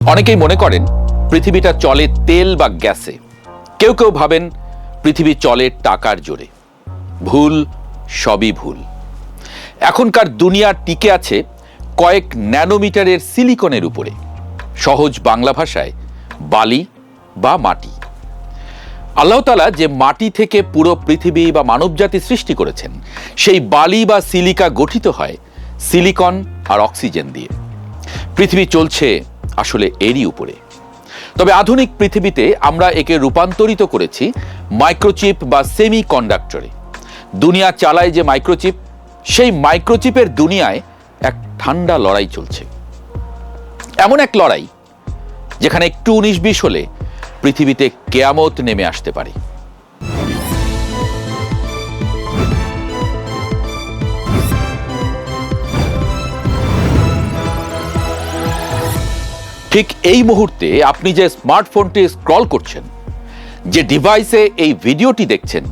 অনেকেই মনে করেন পৃথিবীটা চলে তেল বা গ্যাসে, কেউ কেউ ভাবেন পৃথিবী চলে টাকার জোরে। ভুল, সবই ভুল। এখনকার দুনিয়া টিকে আছে কয়েক ন্যানোমিটারের সিলিকনের উপরে, সহজ বাংলা ভাষায় বালি বা মাটি। আল্লাহ তাআলা যে মাটি থেকে পুরো পৃথিবী বা মানবজাতি সৃষ্টি করেছেন, সেই বালি বা সিলিকা গঠিত হয় সিলিকন আর অক্সিজেন দিয়ে। পৃথিবী চলছে আসলে এরই উপরে। তবে আধুনিক পৃথিবীতে আমরা একে রূপান্তরিত করেছি মাইক্রোচিপ বা সেমি কন্ডাক্টরে। দুনিয়া চালায় যে মাইক্রোচিপ, সেই মাইক্রোচিপের দুনিয়ায় এক ঠান্ডা লড়াই চলছে। এমন এক লড়াই যেখানে একটু 19-20 হলে পৃথিবীতে কেয়ামত নেমে আসতে পারে। ঠিক এই মুহূর্তে আপনি যে স্মার্টফোনটি স্ক্রল করছেন, যে ডিভাইসে এই ভিডিওটি দেখছেন,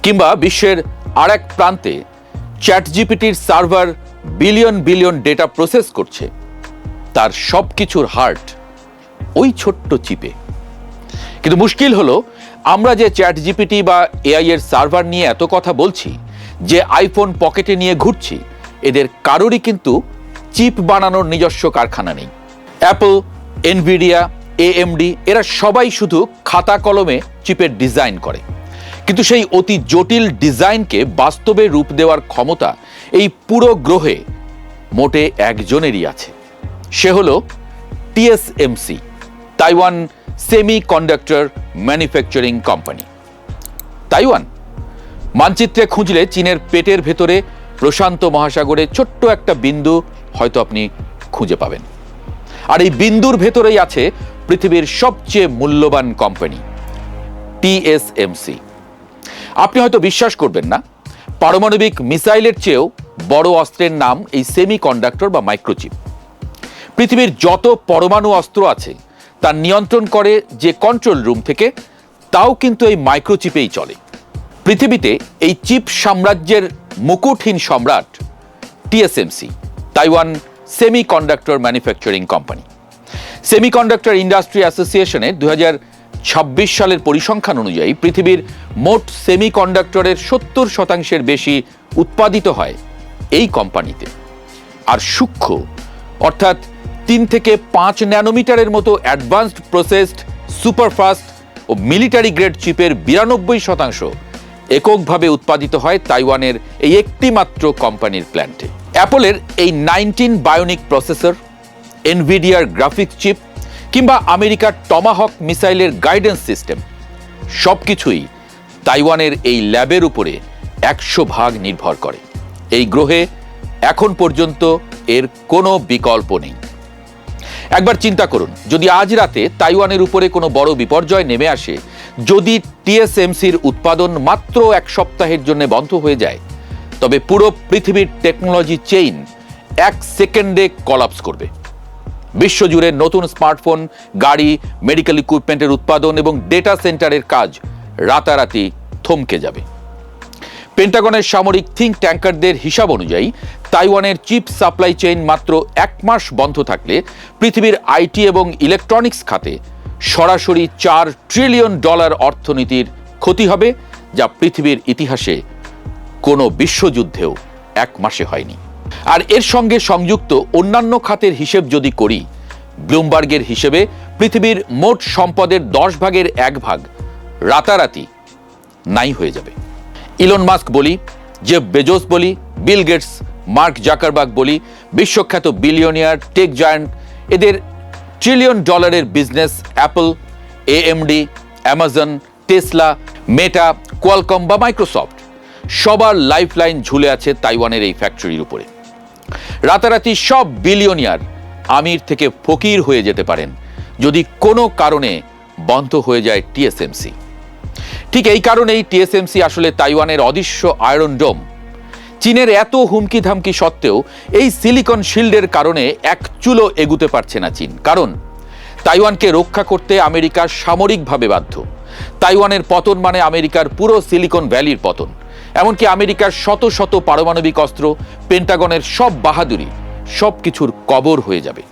কিংবা বিশ্বের আর এক প্রান্তে চ্যাটজিপিটির server billion billion data process করছে, তার সব কিছুর হার্ট ওই ছোট্ট চিপে। কিন্তু মুশকিল হলো, আমরা যে চ্যাটজিপিটি বা এআই এর সার্ভার নিয়ে এত কথা বলছি, যে আইফোন পকেটে নিয়ে ঘুরছি, এদের কারোরই কিন্তু চিপ বানানোর নিজস্ব কারখানা নেই। অ্যাপল, এনভিডিয়া, এএমডি এরা সবাই শুধু খাতা কলমে চিপের ডিজাইন করে, কিন্তু সেই অতি জটিল ডিজাইনকে বাস্তবে রূপ দেওয়ার ক্ষমতা এই পুরো গ্রহে মোটে একজনেরই আছে। সে হলো TSMC, Taiwan semi conductor manufacturing company. Taiwan মানচিত্রে খুঁজলে চীনের পেটের ভেতরে প্রশান্ত মহাসাগরে ছোট্ট একটা বিন্দু হয়তো আপনি খুঁজে পাবেন। আর এই বিন্দুর ভেতরেই আছে পৃথিবীর সবচেয়ে মূল্যবান কোম্পানি টিএসএমসি। আপনি হয়তো বিশ্বাস করবেন না, পারমাণবিক মিসাইলের চেয়েও বড় অস্ত্রের নাম এই সেমি কন্ডাক্টর বা মাইক্রোচিপ। পৃথিবীর যত পরমাণু অস্ত্র আছে তা নিয়ন্ত্রণ করে যে কন্ট্রোল রুম থেকে, তাও কিন্তু এই মাইক্রোচিপেই চলে। পৃথিবীতে এই চিপ সাম্রাজ্যের মুকুটহীন সম্রাট TSMC, Taiwan semi conductor manufacturing company. Semi conductor industry অ্যাসোসিয়েশনের 2026 সালের পরিসংখ্যান অনুযায়ী পৃথিবীর মোট সেমি কন্ডাক্টরের 70% বেশি উৎপাদিত হয় এই কোম্পানিতে। আর সূক্ষ্ম অর্থাৎ 3 থেকে 5 ন্যানোমিটারের মতো অ্যাডভান্সড প্রসেসড সুপারফাস্ট ও মিলিটারি গ্রেড চিপের 92% এককভাবে উৎপাদিত হয় তাইওয়ানের এই একটি মাত্র কোম্পানির প্ল্যান্টে। অ্যাপলের এই 19 বায়োনিক প্রসেসর, এনভিডিয়ার গ্রাফিক্স চিপ কিংবা আমেরিকার টমাহক মিসাইলের গাইডেন্স সিস্টেম, সব কিছুই তাইওয়ানের এই ল্যাবের উপরে 100% নির্ভর করে। এই গ্রহে এখন পর্যন্ত এর কোনো বিকল্প নেই। একবার চিন্তা করুন, যদি আজ রাতে তাইওয়ানের উপরে কোনো বড় বিপর্যয় নেমে আসে, যদি টিএসএমসির উৎপাদন মাত্র 1 সপ্তাহের জন্য বন্ধ হয়ে যায়, তবে পুরো পৃথিবীর টেকনোলজি চেইন 1 সেকেন্ডে কলাপস করবে। বিশ্বজুড়ে নতুন স্মার্টফোন, গাড়ি, মেডিকেল ইকুইপমেন্টের উৎপাদন এবং ডেটা সেন্টারের কাজ রাতারাতি থমকে যাবে। পেন্টাগনের সামরিক থিঙ্ক ট্যাঙ্কারদের হিসাব অনুযায়ী তাইওয়ানের চিপ সাপ্লাই চেইন মাত্র 1 মাস বন্ধ থাকলে পৃথিবীর আইটি এবং ইলেকট্রনিক্স খাতে সরাসরি $4 ট্রিলিয়ন অর্থনীতির ক্ষতি হবে, যা পৃথিবীর ইতিহাসে কোনো বিশ্বযুদ্ধেও 1 মাসে হয়নি। আর এর সঙ্গে সংযুক্ত অন্যান্য খাতের হিসেব যদি করি, ব্লুমবার্গের হিসেবে পৃথিবীর মোট সম্পদের 10/1 রাতারাতি নাই হয়ে যাবে। ইলন মাস্ক বলি, জেফ বেজোস বলি, বিল গেটস, মার্ক জাকারবার্গ বলি, বিশ্বখ্যাত বিলিয়নিয়ার, টেক জায়ান্ট, এদের $1 trillion business Apple, AMD, Amazon, Tesla, Meta, Qualcomm বা মাইক্রোসফট, সবার লাইফলাইন ঝুলে আছে তাইওয়ানের এই ফ্যাক্টরির উপরে। রাতারাতি সব বিলিয়নিয়ার আমির থেকে ফকির হয়ে যেতে পারেন যদি কোনো কারণে বন্ধ হয়ে যায় টিএসএমসি। ঠিক এই কারণেই টিএসএমসি আসলে তাইওয়ানের অদৃশ্য আয়রন ডোম। চীনের এত হুমকি ধামকি সত্ত্বেও এই সিলিকন শিল্ডের কারণে এক চুলো এগুতে পারছে না চীন। কারণ তাইওয়ানকে রক্ষা করতে আমেরিকা সামরিকভাবে বাধ্য। তাইওয়ানের পতন মানে আমেরিকার পুরো সিলিকন ভ্যালির পতন। এমনকি আমেরিকার শত শত পারমাণবিক অস্ত্র, পেন্টাগনের সব বাহাদুরি, সব কিছুর কবর হয়ে যাবে।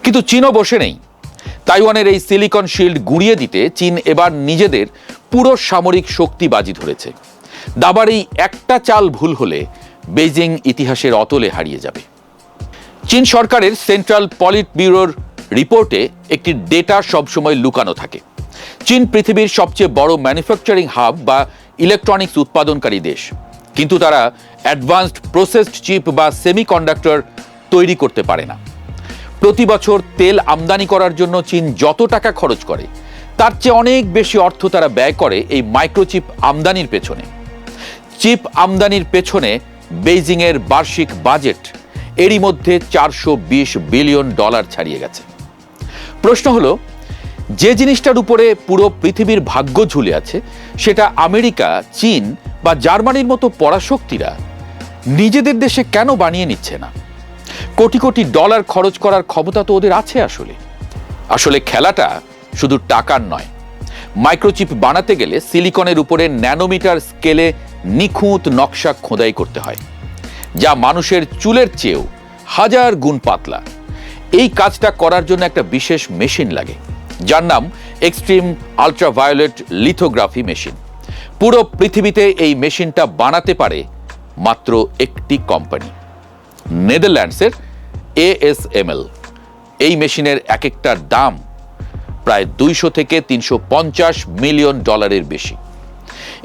কিন্তু চীনও বসে নেই। তাইওয়ানের এই সিলিকন শিল্ড গুঁড়িয়ে দিতে চীন এবার নিজেদের পুরো সামরিক শক্তি বাজি ধরেছে। দাবার এই একটা চাল ভুল হলে বেইজিং ইতিহাসের অতলে হারিয়ে যাবে। চীন সরকারের সেন্ট্রাল পলিট ব্যুরোর রিপোর্টে একটি ডেটা সবসময় লুকানো থাকে। চীন পৃথিবীর সবচেয়ে বড় ম্যানুফ্যাকচারিং হাব বা ইলেকট্রনিক্স উৎপাদনকারী দেশ, কিন্তু তারা অ্যাডভান্সড প্রসেসড চিপ বা সেমিকন্ডাক্টর তৈরি করতে পারে না। প্রতি বছর তেল আমদানি করার জন্য চীন যত টাকা খরচ করে তার চেয়ে অনেক বেশি অর্থ তারা ব্যয় করে এই মাইক্রোচিপ আমদানির পেছনে। চিপ আমদানির পেছনে বেইজিংয়ের বার্ষিক বাজেট এরই মধ্যে $420 বিলিয়ন ছাড়িয়ে গেছে। প্রশ্ন হলো, যে জিনিসটার উপরে পুরো পৃথিবীর ভাগ্য ঝুলে আছে সেটা আমেরিকা, চীন বা জার্মানির মতো পরাশক্তিরা নিজেদের দেশে কেন বানিয়ে নিচ্ছে না? কোটি কোটি ডলার খরচ করার ক্ষমতা তো ওদের আছে। আসলে খেলাটা শুধু টাকার নয়। মাইক্রোচিপ বানাতে গেলে সিলিকনের উপরে ন্যানোমিটার স্কেলে নিখুঁত নকশা খোদাই করতে হয়, যা মানুষের চুলের চেয়েও 1000 গুণ পাতলা। এই কাজটা করার জন্য একটা বিশেষ মেশিন লাগে, যার নাম এক্সট্রিম আল্ট্রাভায়োলেট লিথোগ্রাফি মেশিন। পুরো পৃথিবীতে এই মেশিনটা বানাতে পারে মাত্র একটি কোম্পানি, নেদারল্যান্ডসের ASML। এই মেশিনের এক একটার দাম প্রায় 200 থেকে 350 মিলিয়ন ডলারের বেশি।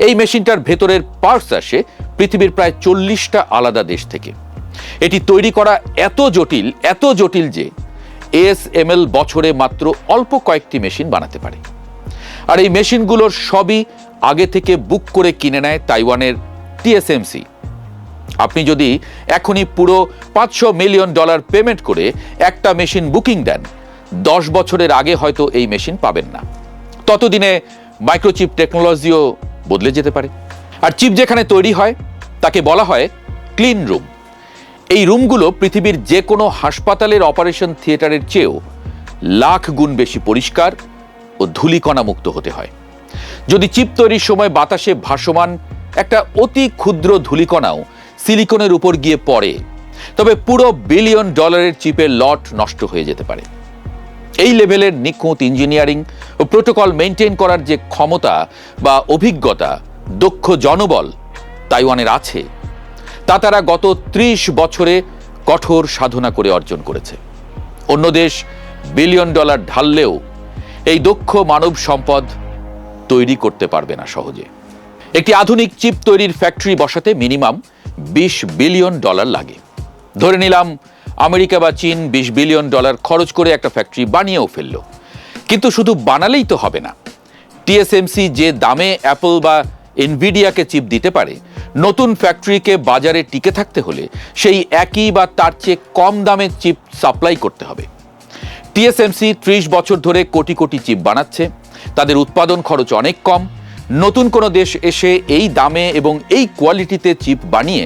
এই মেশিনটার ভেতরের পার্টস আসে পৃথিবীর প্রায় 40টা আলাদা দেশ থেকে। এটি তৈরি করা এত জটিল যে ASML বছরে মাত্র অল্প কয়েকটি মেশিন বানাতে পারে। আর এই মেশিনগুলোর সবই আগে থেকে বুক করে কিনে নেয় তাইওয়ানের TSMC। আপনি যদি এখনই পুরো $500 মিলিয়ন পেমেন্ট করে একটা মেশিন বুকিং দেন, 10 বছরের আগে হয়তো এই মেশিন পাবেন না। ততদিনে মাইক্রোচিপ টেকনোলজিও বদলে যেতে পারে। আর চিপ যেখানে তৈরি হয় তাকে বলা হয় ক্লিন রুম। এই রুমগুলো পৃথিবীর যে কোনো হাসপাতালের অপারেশন থিয়েটারের চেয়েও লাখ গুণ বেশি পরিষ্কার ও ধূলিকণা মুক্ত হতে হয়। যদি চিপ তৈরির সময় বাতাসে ভাসমান একটা অতি ক্ষুদ্র ধূলিকণাও সিলিকনের উপর গিয়ে পড়ে, তবে পুরো বিলিয়ন ডলারের চিপের লট নষ্ট হয়ে যেতে পারে। এই লেভেলের নিখুঁত ইঞ্জিনিয়ারিং ও প্রোটোকল মেনটেন করার যে ক্ষমতা বা অভিজ্ঞতা, দক্ষ জনবল তাইওয়ানের আছে, তা তারা গত 30 বছরে কঠোর সাধনা করে অর্জন করেছে। অন্য দেশ বিলিয়ন ডলার ঢাললেও এই দক্ষ মানব সম্পদ তৈরি করতে পারবে না সহজে। একটি আধুনিক চিপ তৈরির ফ্যাক্টরি বসাতে মিনিমাম $20 বিলিয়ন লাগে। ধরে নিলাম আমেরিকা বা চীন $20 বিলিয়ন খরচ করে একটা ফ্যাক্টরি বানিয়েও ফেলল। কিন্তু শুধু বানালেই তো হবে না। TSMC যে দামে অ্যাপল বা এনভিডিয়াকে চিপ দিতে পারে, নতুন ফ্যাক্টরিকে বাজারে টিকে থাকতে হলে সেই একই বা তার চেয়ে কম দামে চিপ সাপ্লাই করতে হবে। TSMC 30 বছর ধরে কোটি কোটি চিপ বানাচ্ছে। তাদের উৎপাদন খরচ অনেক কম। নতুন কোনো দেশ এসে এই দামে এবং এই কোয়ালিটিতে চিপ বানিয়ে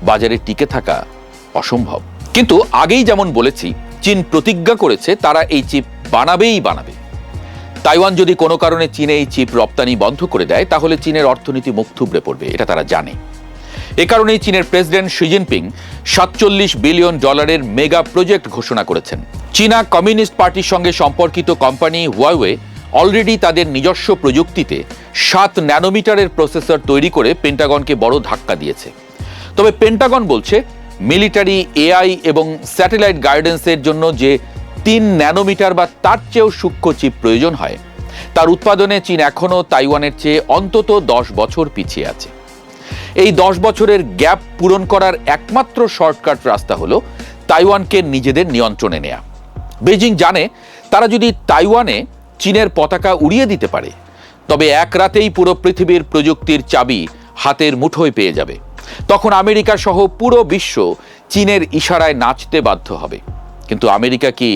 বাজারে টিকে থাকা অসম্ভব। কিন্তু আগেই যেমন বলেছি, চীন প্রতিজ্ঞা করেছে তারা এই চিপ বানাবেই বানাবে। তাইওয়ান যদি কোনো কারণে চীনে এই চিপ রপ্তানি বন্ধ করে দেয়, তাহলে চীনের অর্থনীতি মুখ থুবড়ে পড়বে, এটা তারা জানে। এ কারণেই চীনের president Xi Jinping $47 billion mega project ঘোষণা করেছেন। চীনা কমিউনিস্ট পার্টির সঙ্গে সম্পর্কিত কোম্পানি হুয়াওয়ে অলরেডি তাদের নিজস্ব প্রযুক্তিতে 7 ন্যানোমিটারের প্রসেসর তৈরি করে পেন্টাগনকে বড় ধাক্কা দিয়েছে। তবে পেন্টাগন বলছে মিলিটারি, AI এবং স্যাটেলাইট গাইডেন্সের জন্য যে 3 ন্যানোমিটার বা তার চেয়েও সূক্ষ্ম চিপ প্রয়োজন হয়, তার উৎপাদনে চীন এখনও তাইওয়ানের চেয়ে অন্তত 10 বছর পিছিয়ে আছে। এই 10 বছরের গ্যাপ পূরণ করার একমাত্র শর্টকাট রাস্তা হলো তাইওয়ানকে নিজেদের নিয়ন্ত্রণে নেয়া। বেজিং জানে তারা যদি তাইওয়ানে চীনের পতাকা উড়িয়ে দিতে পারে, তবে এক রাতেই পুরো পৃথিবীর প্রযুক্তির চাবি হাতের মুঠোয় পেয়ে যাবে। তখন আমেরিকা সহ পুরো বিশ্ব চীনের ইশারায় নাচতে বাধ্য হবে। কিন্তু আমেরিকা কি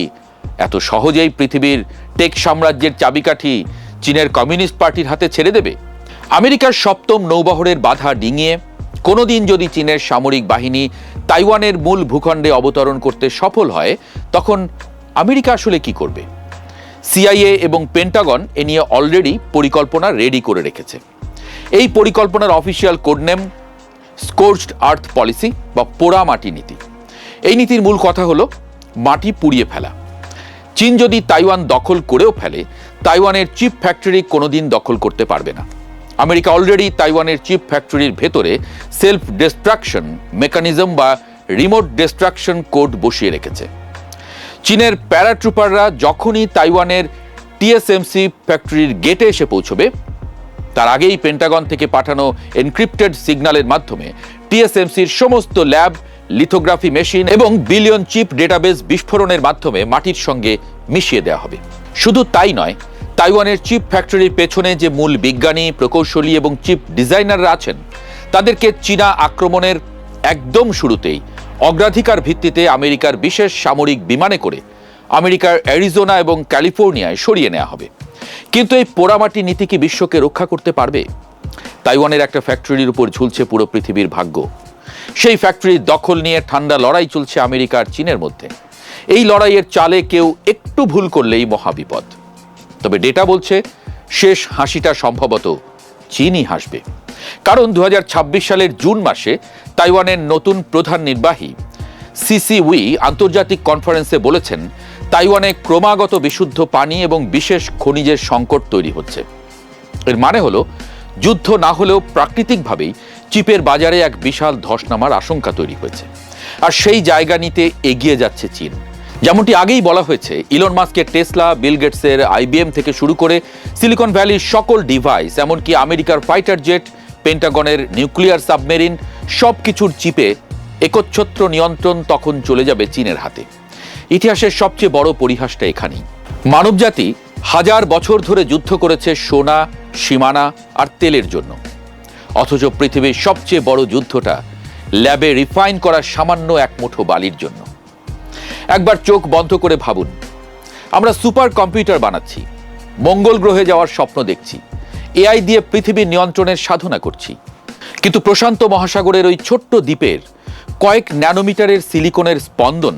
এত সহজেই পৃথিবীর টেক সাম্রাজ্যের চাবিকাঠি চীনের কমিউনিস্ট পার্টির হাতে ছেড়ে দেবে? আমেরিকার 7ম নৌবহরের বাধা ডিঙিয়ে কোনোদিন যদি চীনের সামরিক বাহিনী তাইওয়ানের মূল ভূখণ্ডে অবতরণ করতে সফল হয়, তখন আমেরিকা আসলে কি করবে? CIA এবং পেন্টাগন এ নিয়ে অলরেডি পরিকল্পনা রেডি করে রেখেছে। এই পরিকল্পনার অফিসিয়াল কোডনেম স্কোর্চড আর্থ পলিসি বা পোড়া মাটি নীতি। এই নীতির মূল কথা হলো মাটি পুড়িয়ে ফেলা। চীন যদি তাইওয়ান দখল করেও ফেলে, তাইওয়ানের চিপ ফ্যাক্টরি কোনোদিন দখল করতে পারবে না। আমেরিকা অলরেডি তাইওয়ানের চিপ ফ্যাক্টরির ভেতরে সেলফ ডিস্ট্রাকশন মেকানিজম বা রিমোট ডিস্ট্রাকশন কোড বসিয়ে রেখেছে। চীনের প্যারাট্রুপাররা যখনই তাইওয়ানের টিএসএমসি ফ্যাক্টরির গেটে এসে পৌঁছবে, তার আগেই পেন্টাগন থেকে পাঠানো এনক্রিপ্টেড সিগন্যালের মাধ্যমে টিএসএমসির সমস্ত ল্যাব, লিথোগ্রাফি মেশিন এবং বিলিয়ন চিপ ডেটাবেস বিস্ফোরণের মাধ্যমে মাটির সঙ্গে মিশিয়ে দেওয়া হবে। শুধু তাই নয়, তাইওয়ানের চিপ ফ্যাক্টরির পেছনে যে মূল বিজ্ঞানী, প্রকৌশলী এবং চিপ ডিজাইনাররা আছেন, তাদেরকে চীনা আক্রমণের একদম শুরুতেই অগ্রাধিকার ভিত্তিতে আমেরিকার বিশেষ সামরিক বিমানে করে আমেরিকার অ্যারিজোনা এবং ক্যালিফোর্নিয়ায় সরিয়ে নেওয়া হবে। কিন্তু এই পোড়ামাটি নীতি কি বিশ্বকে রক্ষা করতে পারবে? তাইওয়ানের একটা ফ্যাক্টরির উপর ঝুলছে পুরো পৃথিবীর ভাগ্য। সেই ফ্যাক্টরির দখল নিয়ে ঠান্ডা লড়াই চলছে আমেরিকা আর চীনের মধ্যে। এই লড়াইয়ের চালে কেউ একটু ভুল করলেই মহাবিপদ। তবে ডেটা বলছে শেষ হাসিটা সম্ভবত চীনই হাসবে। কারণ 2026 সালের জুন মাসে তাইওয়ানের নতুন প্রধান নির্বাহী সিসি উই আন্তর্জাতিক কনফারেন্সে বলেছেন, তাইওয়ানে ক্রমাগত বিশুদ্ধ পানি এবং বিশেষ খনিজের সংকট তৈরি হচ্ছে। এর মানে হলো যুদ্ধ না হলেও প্রাকৃতিকভাবেই চিপের বাজারে এক বিশাল ধস নামার আশঙ্কা তৈরি হয়েছে। আর সেই জায়গা নিতে এগিয়ে যাচ্ছে চীন। যেমনটি আগেই বলা হয়েছে, ইলন মাস্কের টেসলা, বিল গেটসের আইবিএম থেকে শুরু করে সিলিকন ভ্যালির সকল ডিভাইস, এমনকি আমেরিকার ফাইটার জেট, পেন্টাগনের নিউক্লিয়ার সাবমেরিন, সব কিছুর চিপে একচ্ছত্র নিয়ন্ত্রণ তখন চলে যাবে চীনের হাতে। ইতিহাসের সবচেয়ে বড় পরিহাসটা এখানেই। মানবজাতি হাজার বছর ধরে যুদ্ধ করেছে সোনা, সীমানা আর তেলের জন্য, অথচ পৃথিবীর সবচেয়ে বড় যুদ্ধটা ল্যাবে রিফাইন করা সামান্য এক মুঠো বালির জন্য। একবার চোখ বন্ধ করে ভাবুন, আমরা সুপার কম্পিউটার বানাচ্ছি, মঙ্গল গ্রহে যাওয়ার স্বপ্ন দেখছি, এআই দিয়ে পৃথিবীর নিয়ন্ত্রণের সাধনা করছি, কিন্তু প্রশান্ত মহাসাগরের ওই ছোট্ট দ্বীপের কয়েক ন্যানোমিটারের সিলিকনের স্পন্দন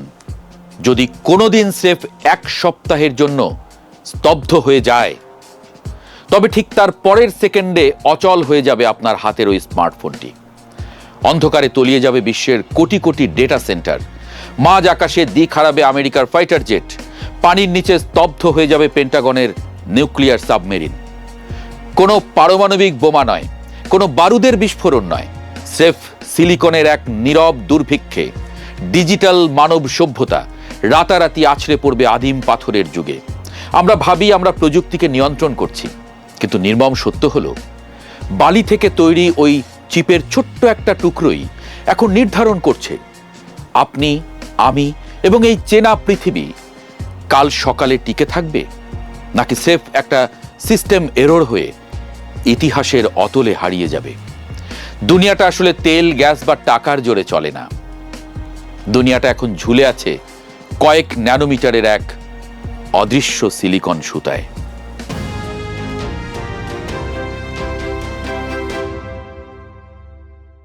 যদি কোনোদিন স্রেফ এক সপ্তাহের জন্য স্তব্ধ হয়ে যায়, তবে ঠিক তার পরের সেকেন্ডে অচল হয়ে যাবে আপনার হাতের ওই স্মার্টফোনটি। অন্ধকারে তলিয়ে যাবে বিশ্বের কোটি কোটি ডেটা সেন্টার, মাঝ আকাশে দিক হারাবে আমেরিকার ফাইটার জেট, পানির নিচে স্তব্ধ হয়ে যাবে পেন্টাগনের নিউক্লিয়ার সাবমেরিন। কোনো পারমাণবিক বোমা নয়, কোনো বারুদের বিস্ফোরণ নয়, স্রেফ সিলিকনের এক নীরব দুর্ভিক্ষে ডিজিটাল মানব সভ্যতা রাতারাতি আছড়ে পড়বে আদিম পাথরের যুগে। আমরা ভাবি আমরা প্রযুক্তিকে নিয়ন্ত্রণ করছি, কিন্তু নির্মম সত্য হলো বালি থেকে তৈরি ওই চিপের ছোট্ট একটা টুকরোই এখন নির্ধারণ করছে আপনি, আমি এবং এই চেনা পৃথিবী কাল সকালে টিকে থাকবে, নাকি স্রেফ একটা সিস্টেম এরর হয়ে ইতিহাসের অতলে হারিয়ে যাবে। দুনিয়াটা আসলে তেল, গ্যাস বা টাকার জোরে চলে না। দুনিয়াটা এখন ঝুলে আছে কয়েক ন্যানোমিটারের এক অদৃশ্য সিলিকন সুতায়।